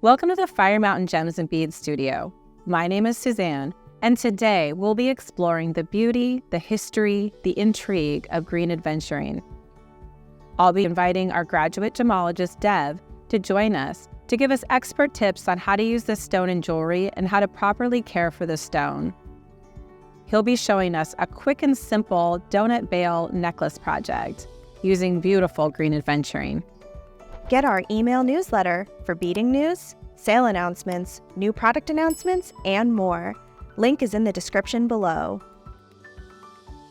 Welcome to the Fire Mountain Gems and Beads studio. My name is Suzanne, and today we'll be exploring the beauty, the history, the intrigue of green aventurine. I'll be inviting our graduate gemologist, Dev, to join us to give us expert tips on how to use this stone in jewelry and how to properly care for the stone. He'll be showing us a quick and simple donut bale necklace project using beautiful green aventurine. Get our email newsletter for beading news, sale announcements, new product announcements, and more. Link is in the description below.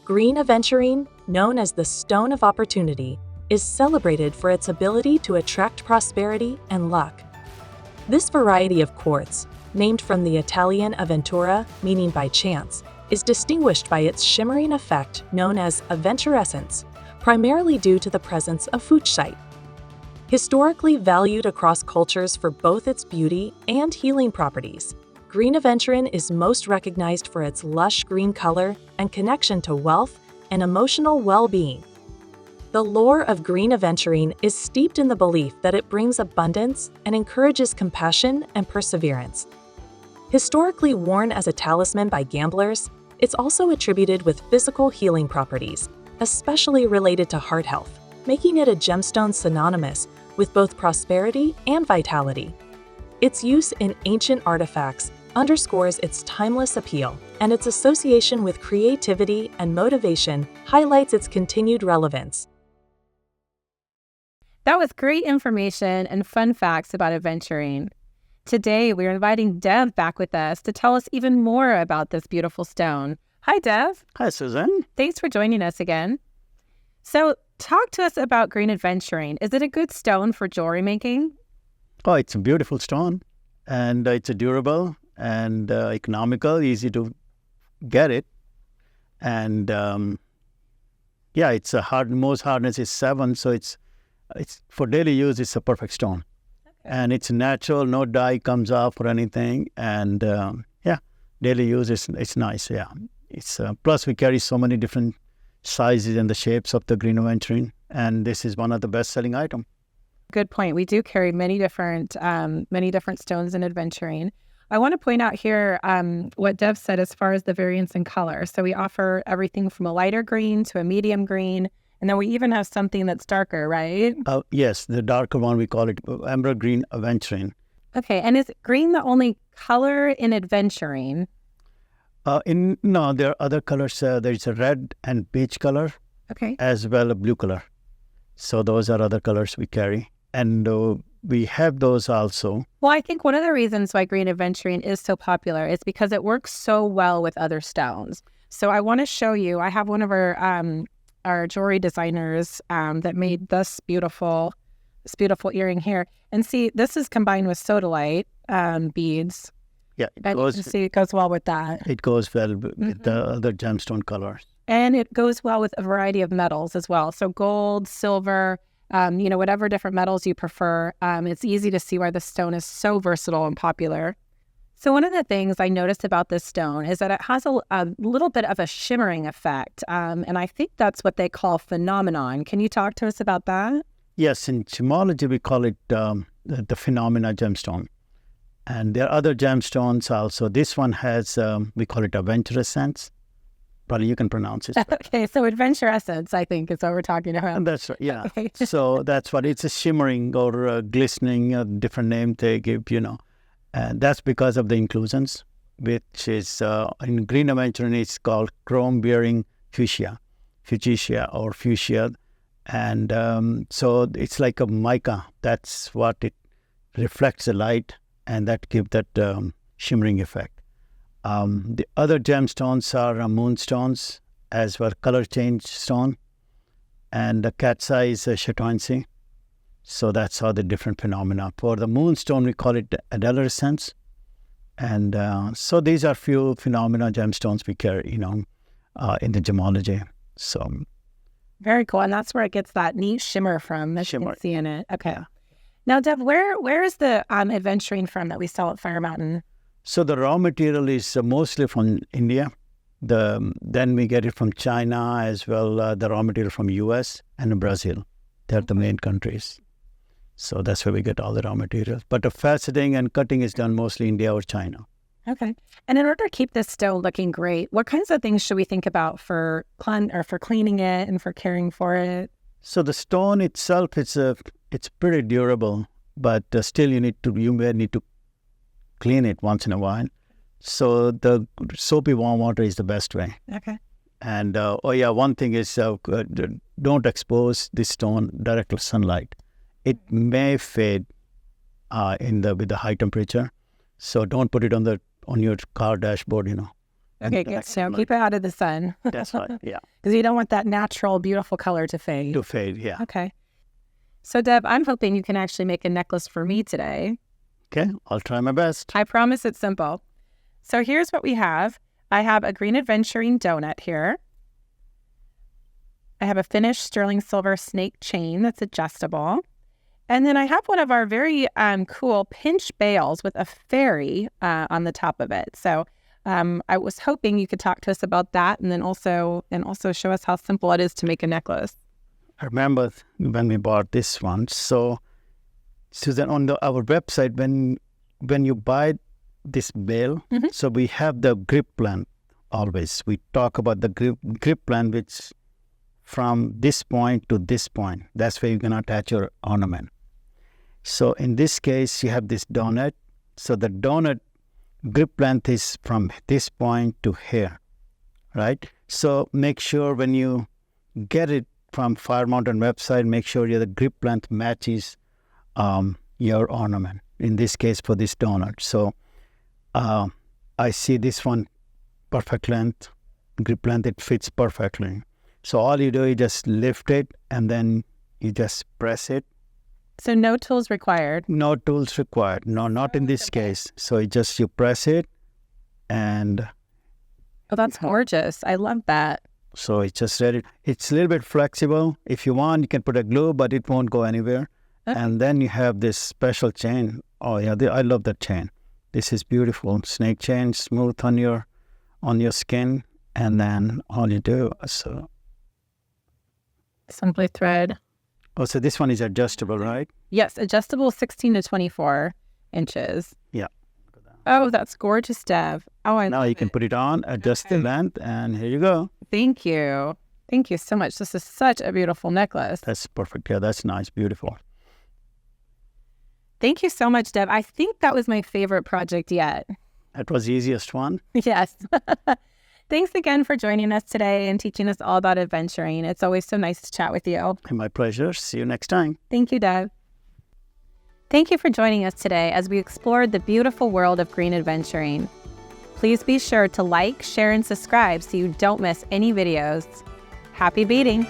Green aventurine, known as the Stone of Opportunity, is celebrated for its ability to attract prosperity and luck. This variety of quartz, named from the Italian avventura, meaning by chance, is distinguished by its shimmering effect known as aventurescence, primarily due to the presence of footsite. Historically valued across cultures for both its beauty and healing properties, green aventurine is most recognized for its lush green color and connection to wealth and emotional well-being. The lore of green aventurine is steeped in the belief that it brings abundance and encourages compassion and perseverance. Historically worn as a talisman by gamblers, it's also attributed with physical healing properties, especially related to heart health, making it a gemstone synonymous with both prosperity and vitality. Its use in ancient artifacts underscores its timeless appeal, and its association with creativity and motivation highlights its continued relevance. That was great information and fun facts about aventurine. Today, we're inviting Dev back with us to tell us even more about this beautiful stone. Hi, Dev. Hi, Suzanne. Thanks for joining us again. So, talk to us about green aventurine. Is it a good stone for jewelry making? Oh, it's a beautiful stone, and it's a durable and economical, easy to get it. And it's most hardness is 7, so it's for daily use. It's a perfect stone, and it's natural. No dye comes off or anything, and daily use it's nice. Yeah, it's plus we carry so many different sizes and the shapes of the green aventurine, and this is one of the best-selling items. Good point. We do carry many different stones in aventurine. I want to point out here what Dev said as far as the variance in color. So we offer everything from a lighter green to a medium green, and then we even have something that's darker, right? Yes, the darker one, we call it emerald green aventurine. Okay, and is green the only color in aventurine? No, there are other colors. There's a red and beige color, okay, as well a blue color. So those are other colors we carry, and we have those also. Well, I think one of the reasons why green aventurine is so popular is because it works so well with other stones. So I want to show you. I have one of our jewelry designers that made this beautiful earring here, and see, this is combined with sodalite beads. Yeah, you can see it goes well with that. It goes well with the other gemstone colors. And it goes well with a variety of metals as well. So gold, silver, whatever different metals you prefer. It's easy to see why the stone is so versatile and popular. So one of the things I noticed about this stone is that it has a little bit of a shimmering effect. And I think that's what they call phenomenon. Can you talk to us about that? Yes, in gemology we call it the phenomena gemstone. And there are other gemstones also. This one has, we call it aventurescence. Probably you can pronounce it. Okay, so aventurescence, I think, is what we're talking about. And that's right, yeah. Okay. So that's what, it's a shimmering or glistening, different name they give, And that's because of the inclusions, which is, in green aventurine, it's called chrome-bearing fuchsia or fuchsia. And so it's like a mica. That's what it reflects the light, and that gives that shimmering effect. The other gemstones are moonstones, as well color change stone, and the cat's eye is a chatoyancy. So that's how the different phenomena. For the moonstone, we call it adolescence. And so these are few phenomena gemstones we carry, in the gemology. So very cool. And that's where it gets that neat shimmer from that you can see in it. Okay. Yeah. Now, Dev, where is the aventurine from that we sell at Fire Mountain? So the raw material is mostly from India. Then we get it from China as well, the raw material from US and Brazil. They're the main countries. So that's where we get all the raw materials. But the faceting and cutting is done mostly India or China. Okay. And in order to keep this stone looking great, what kinds of things should we think about for cleaning it and for caring for it? So the stone itself, it's pretty durable, but still you may need to clean it once in a while. So the soapy warm water is the best way. Okay. And one thing is don't expose this stone direct to sunlight. It may fade with the high temperature. So don't put it on your car dashboard, Okay, good. So keep it out of the sun. That's right, yeah. Because you don't want that natural, beautiful color to fade. To fade, yeah. Okay. So Deb, I'm hoping you can actually make a necklace for me today. Okay, I'll try my best. I promise it's simple. So here's what we have. I have a green Aventurine donut here. I have a finished sterling silver snake chain that's adjustable. And then I have one of our very cool pinch bails with a fairy on the top of it. So I was hoping you could talk to us about that and then also show us how simple it is to make a necklace. I remember when we bought this one. So Susan, on our website, when you buy this bail, so we have the grip plan always. We talk about the grip plan, which from this point to this point. That's where you can attach your ornament. So in this case, you have this donut. So the donut grip length is from this point to here, right? So make sure when you get it from Fire Mountain website, make sure the grip length matches your ornament. In this case, for this donut. So I see this one perfect length, grip length, it fits perfectly. So all you do is just lift it and then you just press it. So no tools required? No tools required. No, not in this case. So you press it and... Oh, that's gorgeous. I love that. So it's just ready. It's a little bit flexible. If you want, you can put a glue, but it won't go anywhere. Okay. And then you have this special chain. Oh yeah, I love that chain. This is beautiful. Snake chain, smooth on your skin. And then all you do, so... Simply thread. Oh, so this one is adjustable, right? Yes, adjustable 16 to 24 inches. Yeah. Oh, that's gorgeous, Dev. Oh, now you can put it on, adjust the length, and here you go. Thank you. Thank you so much. This is such a beautiful necklace. That's perfect. Yeah, that's nice. Beautiful. Thank you so much, Deb. I think that was my favorite project yet. That was the easiest one. Yes. Thanks again for joining us today and teaching us all about adventuring. It's always so nice to chat with you. My pleasure. See you next time. Thank you, Deb. Thank you for joining us today as we explored the beautiful world of green adventuring. Please be sure to like, share, and subscribe so you don't miss any videos. Happy beading!